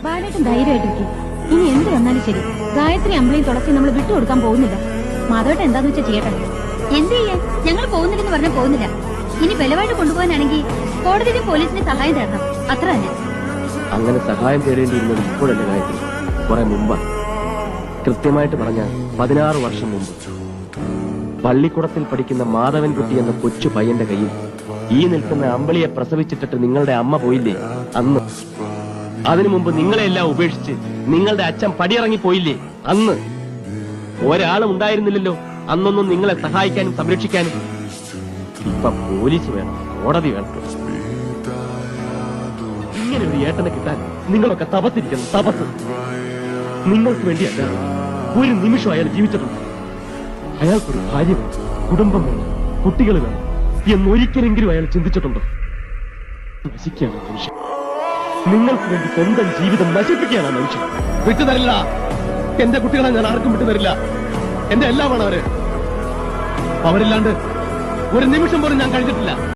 ബാലേട്ടൻ ധൈര്യമായിട്ടിരിക്കും. ഇനി എന്ത് വന്നാലും ശരി, ഗായത്രി അമ്പളയും തുളസി നമ്മൾ വിട്ടുകൊടുക്കാൻ പോകുന്നില്ല. മാധവേട്ടൻ എന്താന്ന് വെച്ചാൽ ചെയ്യട്ടെ. എന്ത് ചെയ്യാൻ? ഞങ്ങൾ പോകുന്നില്ലെന്ന് പറഞ്ഞാൽ പോകുന്നില്ല. ഇനി ബലമായിട്ട് കൊണ്ടുപോകാനാണെങ്കിൽ കോടതിയിലും പോലീസിന് സഹായം തരണം, അത്ര തന്നെ. അങ്ങനെ സഹായം തേടേണ്ടിയിരുന്നത് ഇപ്പോഴല്ല ഗായത്രി, കുറെ മുമ്പാണ്. കൃത്യമായിട്ട് പറഞ്ഞ 16 വർഷം മുമ്പ് പള്ളിക്കുടത്തിൽ പഠിക്കുന്ന മാധവൻകുട്ടി എന്ന കൊച്ചു പയ്യന്റെ കയ്യിൽ ഈ നിൽക്കുന്ന അമ്പളിയെ പ്രസവിച്ചിട്ടിട്ട് നിങ്ങളുടെ അമ്മ പോയില്ലേ അന്ന്. അതിനു മുമ്പ് നിങ്ങളെല്ലാം ഉപേക്ഷിച്ച് നിങ്ങളുടെ അച്ഛൻ പടിയിറങ്ങി പോയില്ലേ അന്ന്. ഒരാളും ഉണ്ടായിരുന്നില്ലല്ലോ അന്നൊന്നും നിങ്ങളെ സഹായിക്കാനും സംരക്ഷിക്കാനും. ഇപ്പൊ പോലീസ് വേണം, കോടതി വേണം. ഇങ്ങനെ ഒരു ഏട്ടനെ കിട്ടാൻ നിങ്ങളൊക്കെ തപസ്സിരിക്കണം, തപസ്. നിങ്ങൾക്ക് വേണ്ടിയല്ല ഒരു നിമിഷം അയാൾ ജീവിച്ചിട്ടുണ്ട്. അയാൾക്കൊരു ഭാര്യ വേണം, കുടുംബം വേണം, കുട്ടികൾ വേണം എന്നൊരിക്കലെങ്കിലും അയാൾ ചിന്തിച്ചിട്ടുണ്ടോ? നശിക്കുകയാണ് മനുഷ്യൻ. നിങ്ങൾക്ക് വേണ്ടി സ്വന്തം ജീവിതം നശിപ്പിക്കുകയാണ് മനുഷ്യൻ. വിട്ടുതരില്ല, എന്റെ കുട്ടികളെ ഞാൻ ആർക്കും വിട്ടുതരില്ല. എന്റെ എല്ലാമാണ് അവരില്ലാണ്ട് ഒരു നിമിഷം പോലും ഞാൻ കഴിഞ്ഞിട്ടില്ല.